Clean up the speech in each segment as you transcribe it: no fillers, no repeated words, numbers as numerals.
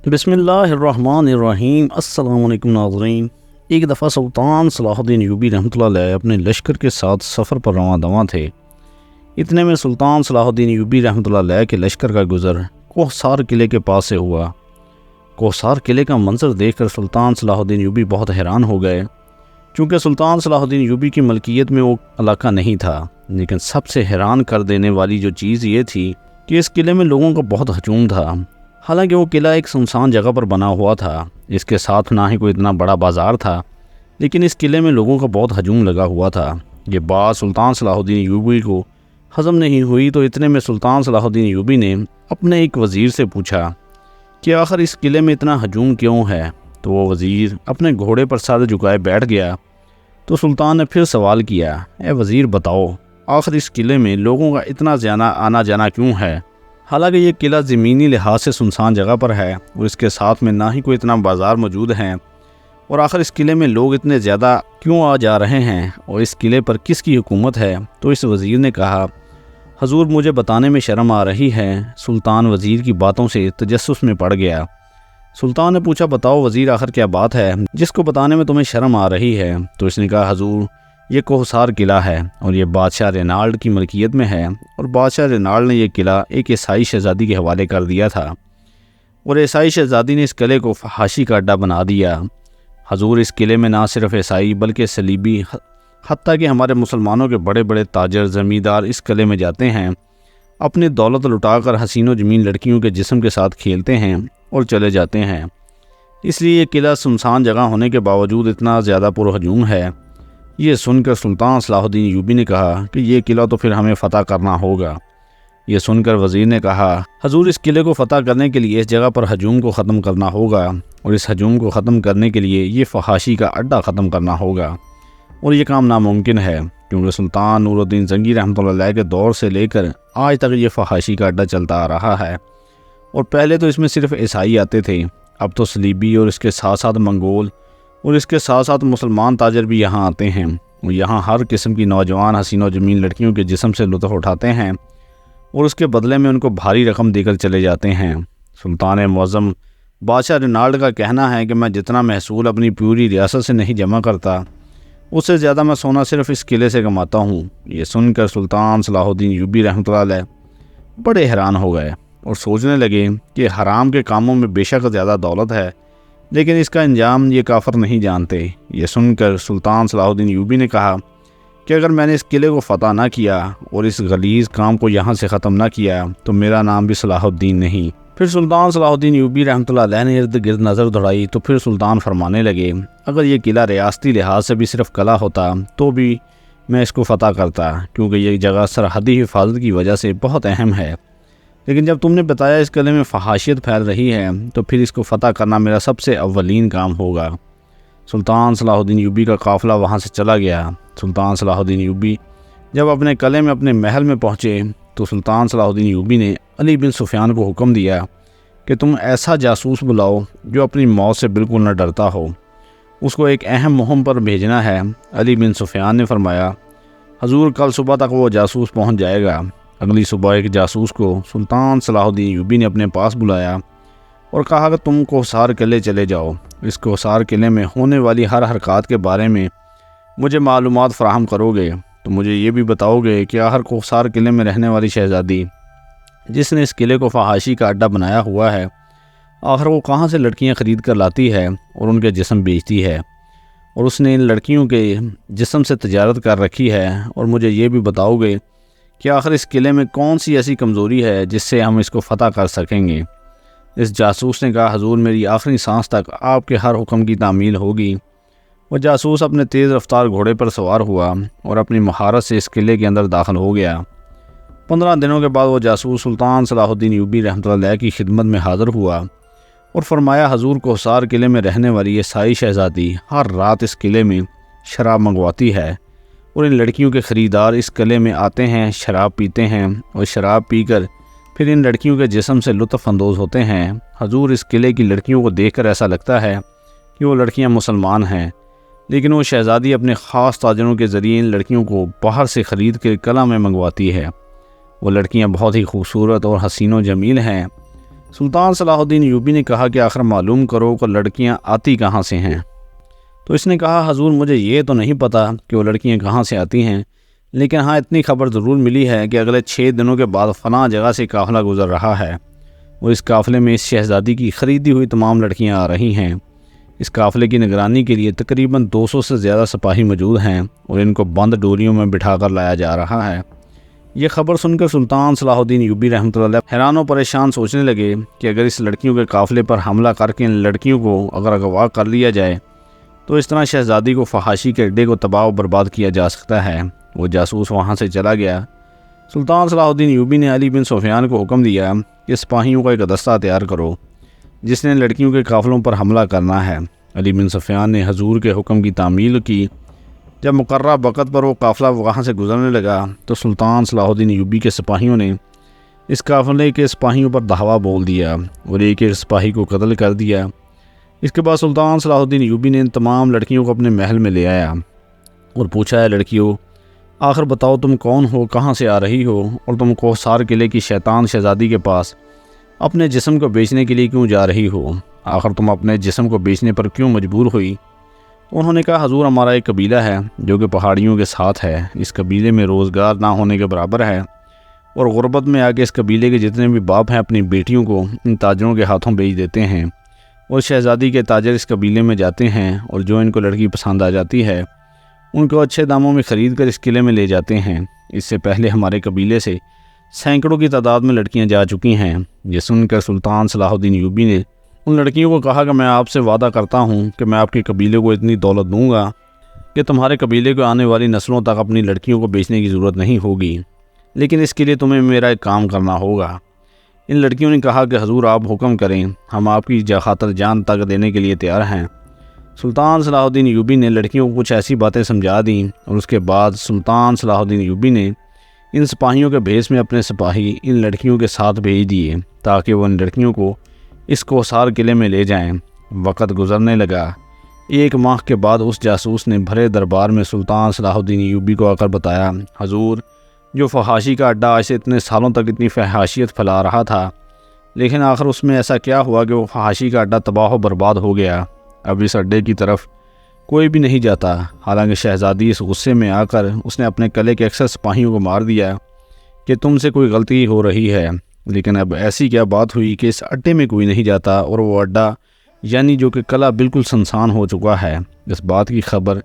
بسم اللہ الرحمن الرحیم۔ السلام علیکم ناظرین۔ ایک دفعہ سلطان صلاح الدین ایوبی رحمۃ اللہ علیہ اپنے لشکر کے ساتھ سفر پر رواں دواں تھے۔ اتنے میں سلطان صلاح الدین ایوبی رحمۃ اللہ علیہ کے لشکر کا گزر کوہسار قلعے کے پاس سے ہوا۔ کوہسار قلعے کا منظر دیکھ کر سلطان صلاح الدین ایوبی بہت حیران ہو گئے، چونکہ سلطان صلاح الدین ایوبی کی ملکیت میں وہ علاقہ نہیں تھا۔ لیکن سب سے حیران کر دینے والی جو چیز یہ تھی کہ اس قلعے میں لوگوں کا بہت ہجوم تھا۔ حالانکہ وہ قلعہ ایک سنسان جگہ پر بنا ہوا تھا، اس کے ساتھ نہ ہی کوئی اتنا بڑا بازار تھا، لیکن اس قلعے میں لوگوں کا بہت ہجوم لگا ہوا تھا۔ یہ بات سلطان صلاح الدین ایوبی کو ہضم نہیں ہوئی، تو اتنے میں سلطان صلاح الدین ایوبی نے اپنے ایک وزیر سے پوچھا کہ آخر اس قلعے میں اتنا ہجوم کیوں ہے؟ تو وہ وزیر اپنے گھوڑے پر سر جھکائے بیٹھ گیا۔ تو سلطان نے پھر سوال کیا، اے وزیر بتاؤ، آخر اس قلعے میں لوگوں کا اتنا زیادہ آنا جانا کیوں ہے؟ حالانکہ یہ قلعہ زمینی لحاظ سے سنسان جگہ پر ہے اور اس کے ساتھ میں نہ ہی کوئی اتنا بازار موجود ہے، اور آخر اس قلعے میں لوگ اتنے زیادہ کیوں آ جا رہے ہیں اور اس قلعے پر کس کی حکومت ہے؟ تو اس وزیر نے کہا، حضور مجھے بتانے میں شرم آ رہی ہے۔ سلطان وزیر کی باتوں سے تجسس میں پڑ گیا۔ سلطان نے پوچھا، بتاؤ وزیر، آخر کیا بات ہے جس کو بتانے میں تمہیں شرم آ رہی ہے؟ تو اس نے کہا، حضور یہ کوہسار قلعہ ہے اور یہ بادشاہ رینالڈ کی ملکیت میں ہے، اور بادشاہ رینالڈ نے یہ قلعہ ایک عیسائی شہزادی کے حوالے کر دیا تھا، اور عیسائی شہزادی نے اس قلعے کو فحاشی کا اڈہ بنا دیا۔ حضور اس قلعے میں نہ صرف عیسائی بلکہ صلیبی، حتیٰ کہ ہمارے مسلمانوں کے بڑے بڑے تاجر زمیندار اس قلعے میں جاتے ہیں، اپنی دولت لٹا کر حسین و جمیل لڑکیوں کے جسم کے ساتھ کھیلتے ہیں اور چلے جاتے ہیں۔ اس لیے یہ قلعہ سنسان جگہ ہونے کے باوجود اتنا زیادہ پرہجوم ہے۔ یہ سن کر سلطان صلاح الدین ایوبی نے کہا کہ یہ قلعہ تو پھر ہمیں فتح کرنا ہوگا۔ یہ سن کر وزیر نے کہا، حضور اس قلعے کو فتح کرنے کے لیے اس جگہ پر ہجوم کو ختم کرنا ہوگا، اور اس ہجوم کو ختم کرنے کے لیے یہ فحاشی کا اڈہ ختم کرنا ہوگا، اور یہ کام ناممکن ہے، کیونکہ سلطان نور الدین زنگی رحمۃ اللہ علیہ کے دور سے لے کر آج تک یہ فحاشی کا اڈہ چلتا آ رہا ہے، اور پہلے تو اس میں صرف عیسائی آتے تھے، اب تو صلیبی اور اس کے ساتھ ساتھ منگول اور اس کے ساتھ ساتھ مسلمان تاجر بھی یہاں آتے ہیں، اور یہاں ہر قسم کی نوجوان حسین و جمیل لڑکیوں کے جسم سے لطف اٹھاتے ہیں، اور اس کے بدلے میں ان کو بھاری رقم دے کر چلے جاتے ہیں۔ سلطان معظم بادشاہ رینالڈ کا کہنا ہے کہ میں جتنا محصول اپنی پوری ریاست سے نہیں جمع کرتا، اس سے زیادہ میں سونا صرف اس قلعے سے کماتا ہوں۔ یہ سن کر سلطان صلاح الدین ایوبی رحمۃ اللہ علیہ بڑے حیران ہو گئے اور سوچنے لگے کہ حرام کے کاموں میں بے شک زیادہ دولت ہے، لیکن اس کا انجام یہ کافر نہیں جانتے۔ یہ سن کر سلطان صلاح الدین ایوبی نے کہا کہ اگر میں نے اس قلعے کو فتح نہ کیا اور اس غلیظ کام کو یہاں سے ختم نہ کیا تو میرا نام بھی صلاح الدین نہیں۔ پھر سلطان صلاح الدین ایوبی رحمۃ اللہ علیہ نے ارد گرد نظر دوڑائی تو پھر سلطان فرمانے لگے، اگر یہ قلعہ ریاستی لحاظ سے بھی صرف قلعہ ہوتا تو بھی میں اس کو فتح کرتا، کیونکہ یہ جگہ سرحدی حفاظت کی وجہ سے بہت اہم ہے، لیکن جب تم نے بتایا اس قلعے میں فحاشیت پھیل رہی ہے تو پھر اس کو فتح کرنا میرا سب سے اولین کام ہوگا۔ سلطان صلاح الدین ایوبی کا قافلہ وہاں سے چلا گیا۔ سلطان صلاح الدین ایوبی جب اپنے قلعے میں اپنے محل میں پہنچے تو سلطان صلاح الدین ایوبی نے علی بن سفیان کو حکم دیا کہ تم ایسا جاسوس بلاؤ جو اپنی موت سے بالکل نہ ڈرتا ہو، اس کو ایک اہم مہم پر بھیجنا ہے۔ علی بن سفیان نے فرمایا، حضور کل صبح تک وہ جاسوس پہنچ جائے گا۔ اگلی صبح ایک جاسوس کو سلطان صلاح الدین ایوبی نے اپنے پاس بلایا اور کہا کہ تم کوہسار قلعے چلے جاؤ، اس کوہسار قلعے میں ہونے والی ہر حرکات کے بارے میں مجھے معلومات فراہم کرو گے، تو مجھے یہ بھی بتاؤ گے کہ آخر کوہسار قلعے میں رہنے والی شہزادی جس نے اس قلعے کو فحاشی کا اڈہ بنایا ہوا ہے، آخر وہ کہاں سے لڑکیاں خرید کر لاتی ہے اور ان کے جسم بیچتی ہے، اور اس نے ان لڑکیوں کے جسم سے تجارت کر رکھی ہے، اور مجھے یہ بھی بتاؤ گے کہ آخر اس قلعے میں کون سی ایسی کمزوری ہے جس سے ہم اس کو فتح کر سکیں گے۔ اس جاسوس نے کہا، حضور میری آخری سانس تک آپ کے ہر حکم کی تعمیل ہوگی۔ وہ جاسوس اپنے تیز رفتار گھوڑے پر سوار ہوا اور اپنی مہارت سے اس قلعے کے اندر داخل ہو گیا۔ 15 دنوں کے بعد وہ جاسوس سلطان صلاح الدین ایوبی رحمۃ اللہ علیہ کی خدمت میں حاضر ہوا اور فرمایا، حضور کوہسار قلعے میں رہنے والی عیسائی شہزادی ہر رات اس قلعے میں شراب منگواتی ہے، اور ان لڑکیوں کے خریدار اس قلعے میں آتے ہیں، شراب پیتے ہیں، اور شراب پی کر پھر ان لڑکیوں کے جسم سے لطف اندوز ہوتے ہیں۔ حضور اس قلعے کی لڑکیوں کو دیکھ کر ایسا لگتا ہے کہ وہ لڑکیاں مسلمان ہیں، لیکن وہ شہزادی اپنے خاص تاجروں کے ذریعے ان لڑکیوں کو باہر سے خرید کے قلعہ میں منگواتی ہے۔ وہ لڑکیاں بہت ہی خوبصورت اور حسین و جمیل ہیں۔ سلطان صلاح الدین ایوبی نے کہا کہ آخر معلوم کرو کہ لڑکیاں آتی کہاں سے ہیں۔ تو اس نے کہا حضور مجھے یہ تو نہیں پتہ کہ وہ لڑکیاں کہاں سے آتی ہیں، لیکن ہاں اتنی خبر ضرور ملی ہے کہ اگلے 6 دنوں کے بعد فلاں جگہ سے قافلہ گزر رہا ہے، اور اس قافلے میں اس شہزادی کی خریدی ہوئی تمام لڑکیاں آ رہی ہیں۔ اس قافلے کی نگرانی کے لیے تقریباً 200 سے زیادہ سپاہی موجود ہیں، اور ان کو بند ڈوریوں میں بٹھا کر لایا جا رہا ہے۔ یہ خبر سن کر سلطان صلاح الدین ایوبی رحمۃ اللہ علیہ حیران و پریشان سوچنے لگے کہ اگر اس لڑکیوں کے قافلے پر حملہ کر کے ان لڑکیوں کو اگر اغوا کر لیا جائے تو اس طرح شہزادی کو فحاشی کے اڈے کو تباہ و برباد کیا جا سکتا ہے۔ وہ جاسوس وہاں سے چلا گیا۔ سلطان صلاح الدین ایوبی نے علی بن سفیان کو حکم دیا کہ سپاہیوں کا ایک دستہ تیار کرو جس نے لڑکیوں کے قافلوں پر حملہ کرنا ہے۔ علی بن سفیان نے حضور کے حکم کی تعمیل کی۔ جب مقررہ وقت پر وہ قافلہ وہاں سے گزرنے لگا تو سلطان صلاح الدین ایوبی کے سپاہیوں نے اس قافلے کے سپاہیوں پر دھاوا بول دیا اور ایک ایک سپاہی کو قتل کر دیا۔ اس کے بعد سلطان صلاح الدین ایوبی نے ان تمام لڑکیوں کو اپنے محل میں لے آیا اور پوچھا ہے لڑکیوں آخر بتاؤ تم کون ہو، کہاں سے آ رہی ہو، اور تم کوہسار قلعے کی شیطان شہزادی کے پاس اپنے جسم کو بیچنے کے لیے کیوں جا رہی ہو؟ آخر تم اپنے جسم کو بیچنے پر کیوں مجبور ہوئی؟ انہوں نے کہا حضور ہمارا ایک قبیلہ ہے جو کہ پہاڑیوں کے ساتھ ہے، اس قبیلے میں روزگار نہ ہونے کے برابر ہے، اور غربت میں آ کے اس قبیلے کے جتنے بھی باپ ہیں اپنی بیٹیوں کو ان تاجروں کے ہاتھوں بیچ دیتے ہیں، اور شہزادی کے تاجر اس قبیلے میں جاتے ہیں اور جو ان کو لڑکی پسند آ جاتی ہے ان کو اچھے داموں میں خرید کر اس قلعے میں لے جاتے ہیں۔ اس سے پہلے ہمارے قبیلے سے سینکڑوں کی تعداد میں لڑکیاں جا چکی ہیں۔ یہ سن کر سلطان صلاح الدین ایوبی نے ان لڑکیوں کو کہا کہ میں آپ سے وعدہ کرتا ہوں کہ میں آپ کے قبیلے کو اتنی دولت دوں گا کہ تمہارے قبیلے کو آنے والی نسلوں تک اپنی لڑکیوں کو بیچنے کی ضرورت نہیں ہوگی، لیکن اس کے لیے تمہیں میرا ایک کام کرنا ہوگا۔ ان لڑکیوں نے کہا کہ حضور آپ حکم کریں، ہم آپ کی خاطر جان تک دینے کے لیے تیار ہیں۔ سلطان صلاح الدین ایوبی نے لڑکیوں کو کچھ ایسی باتیں سمجھا دیں اور اس کے بعد سلطان صلاح الدین ایوبی نے ان سپاہیوں کے بھیس میں اپنے سپاہی ان لڑکیوں کے ساتھ بھیج دیے تاکہ وہ ان لڑکیوں کو اس کوہسار قلعے میں لے جائیں۔ وقت گزرنے لگا۔ 1 ماہ کے بعد اس جاسوس نے بھرے دربار میں سلطان صلاح الدین ایوبی کو آ کر بتایا حضور جو فحاشی کا اڈا آج سے اتنے سالوں تک اتنی فحاشیت پھیلا رہا تھا، لیکن آخر اس میں ایسا کیا ہوا کہ وہ فحاشی کا اڈا تباہ و برباد ہو گیا۔ اب اس اڈے کی طرف کوئی بھی نہیں جاتا، حالانکہ شہزادی اس غصے میں آ کر اس نے اپنے قلعے کے اکثر سپاہیوں کو مار دیا کہ تم سے کوئی غلطی ہو رہی ہے، لیکن اب ایسی کیا بات ہوئی کہ اس اڈے میں کوئی نہیں جاتا اور وہ اڈا یعنی جو کہ قلعہ بالکل سنسان ہو چکا ہے۔ اس بات کی خبر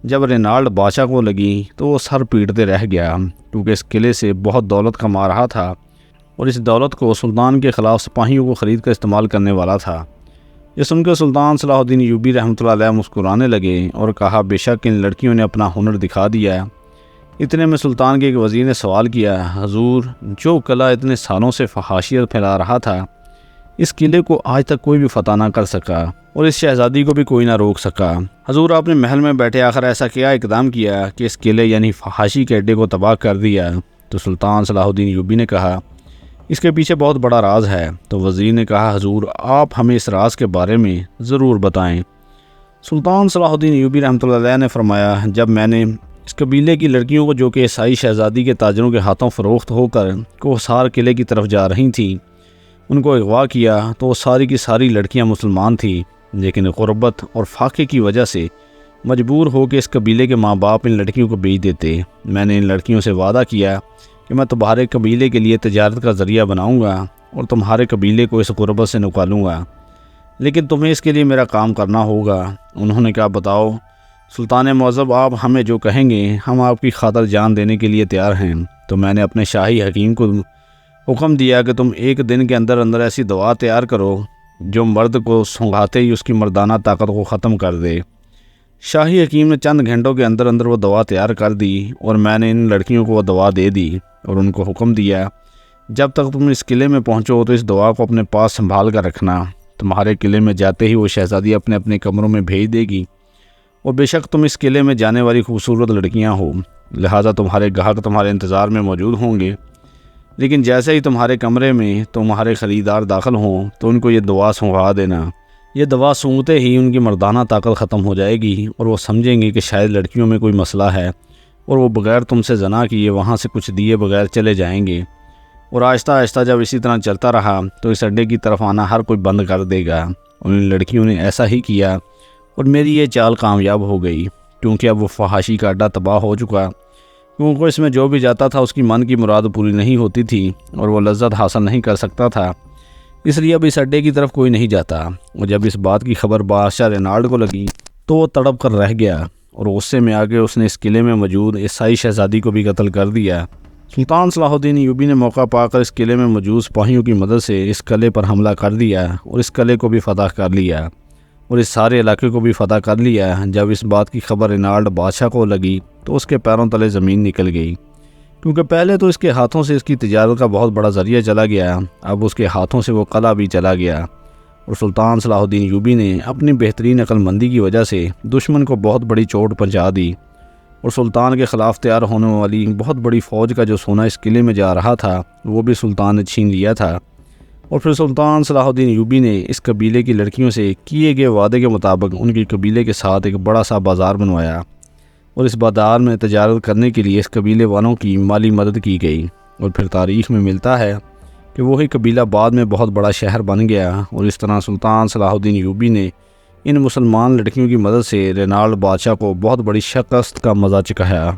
جب رینالڈ بادشاہ کو لگی تو وہ سر پیٹتے رہ گیا، کیونکہ اس قلعے سے بہت دولت کما رہا تھا اور اس دولت کو سلطان کے خلاف سپاہیوں کو خرید کر استعمال کرنے والا تھا۔ یہ سن کر سلطان صلاح الدین ایوبی رحمۃ اللہ علیہ مسکرانے لگے اور کہا بے شک ان لڑکیوں نے اپنا ہنر دکھا دیا۔ اتنے میں سلطان کے ایک وزیر نے سوال کیا حضور جو قلعہ اتنے سالوں سے فحاشیت پھیلا رہا تھا اس قلعے کو آج تک کوئی بھی فتح نہ کر سکا اور اس شہزادی کو بھی کوئی نہ روک سکا، حضور آپ نے محل میں بیٹھے آخر ایسا کیا اقدام کیا کہ اس قلعے یعنی فحاشی کے اڈے کو تباہ کر دیا؟ تو سلطان صلاح الدین ایوبی نے کہا اس کے پیچھے بہت بڑا راز ہے۔ تو وزیر نے کہا حضور آپ ہمیں اس راز کے بارے میں ضرور بتائیں۔ سلطان صلاح الدین ایوبی رحمۃ اللہ علیہ نے فرمایا جب میں نے اس قبیلے کی لڑکیوں کو جو کہ عیسائی شہزادی کے تاجروں کے ہاتھوں فروخت ہو کر کوہسار قلعے کی طرف جا رہی تھیں ان کو اغوا کیا تو وہ ساری کی ساری لڑکیاں مسلمان تھیں، لیکن غربت اور فاقے کی وجہ سے مجبور ہو کے اس قبیلے کے ماں باپ ان لڑکیوں کو بیچ دیتے۔ میں نے ان لڑکیوں سے وعدہ کیا کہ میں تمہارے قبیلے کے لیے تجارت کا ذریعہ بناؤں گا اور تمہارے قبیلے کو اس غربت سے نکالوں گا، لیکن تمہیں اس کے لیے میرا کام کرنا ہوگا۔ انہوں نے کہا بتاؤ سلطان معظم آپ ہمیں جو کہیں گے ہم آپ کی خاطر جان دینے کے لیے تیار ہیں۔ تو میں نے اپنے شاہی حکیم کو حکم دیا کہ تم 1 دن کے اندر اندر ایسی دوا تیار کرو جو مرد کو سونگھاتے ہی اس کی مردانہ طاقت کو ختم کر دے۔ شاہی حکیم نے چند گھنٹوں کے اندر اندر وہ دوا تیار کر دی اور میں نے ان لڑکیوں کو وہ دوا دے دی اور ان کو حکم دیا جب تک تم اس قلعے میں پہنچو تو اس دوا کو اپنے پاس سنبھال کر رکھنا، تمہارے قلعے میں جاتے ہی وہ شہزادی اپنے اپنے کمروں میں بھیج دے گی، اور بے شک تم اس قلعے میں جانے والی خوبصورت لڑکیاں ہو، لہٰذا تمہارے گاہک تمہارے انتظار میں موجود ہوں گے، لیکن جیسے ہی تمہارے کمرے میں تمہارے خریدار داخل ہوں تو ان کو یہ دوا سونگھا دینا۔ یہ دوا سونگھتے ہی ان کی مردانہ طاقت ختم ہو جائے گی اور وہ سمجھیں گے کہ شاید لڑکیوں میں کوئی مسئلہ ہے اور وہ بغیر تم سے زنا کیے وہاں سے کچھ دیے بغیر چلے جائیں گے، اور آہستہ آہستہ جب اسی طرح چلتا رہا تو اس اڈے کی طرف آنا ہر کوئی بند کر دے گا۔ ان لڑکیوں نے ایسا ہی کیا اور میری یہ چال کامیاب ہو گئی، کیونکہ اب وہ فحاشی کا اڈا تباہ ہو چکا، کیونکہ اس میں جو بھی جاتا تھا اس کی من کی مراد پوری نہیں ہوتی تھی اور وہ لذت حاصل نہیں کر سکتا تھا، اس لیے اب اس اڈے کی طرف کوئی نہیں جاتا۔ اور جب اس بات کی خبر بادشاہ رینالڈ کو لگی تو وہ تڑپ کر رہ گیا اور غصے میں آ کے اس نے اس قلعے میں موجود عیسائی شہزادی کو بھی قتل کر دیا۔ سلطان صلاح الدین ایوبی نے موقع پا کر اس قلعے میں موجود سپاہیوں کی مدد سے اس قلعے پر حملہ کر دیا اور اس قلعے کو بھی فتح کر لیا اور اس سارے علاقے کو بھی فتح کر لیا۔ جب اس بات کی خبر رینالڈ بادشاہ کو لگی تو اس کے پیروں تلے زمین نکل گئی، کیونکہ پہلے تو اس کے ہاتھوں سے اس کی تجارت کا بہت بڑا ذریعہ چلا گیا، اب اس کے ہاتھوں سے وہ قلعہ بھی چلا گیا۔ اور سلطان صلاح الدین ایوبی نے اپنی بہترین عقل مندی کی وجہ سے دشمن کو بہت بڑی چوٹ پہنچا دی اور سلطان کے خلاف تیار ہونے والی بہت بڑی فوج کا جو سونا اس قلعے میں جا رہا تھا وہ بھی سلطان نے چھین لیا تھا۔ اور پھر سلطان صلاح الدین ایوبی نے اس قبیلے کی لڑکیوں سے کیے گئے وعدے کے مطابق ان کی قبیلے کے ساتھ ایک بڑا سا بازار بنوایا اور اس بازار میں تجارت کرنے کے لیے اس قبیلے والوں کی مالی مدد کی گئی۔ اور پھر تاریخ میں ملتا ہے کہ وہی قبیلہ بعد میں بہت بڑا شہر بن گیا اور اس طرح سلطان صلاح الدین ایوبی نے ان مسلمان لڑکیوں کی مدد سے رینالڈ بادشاہ کو بہت بڑی شکست کا مزہ چکھایا۔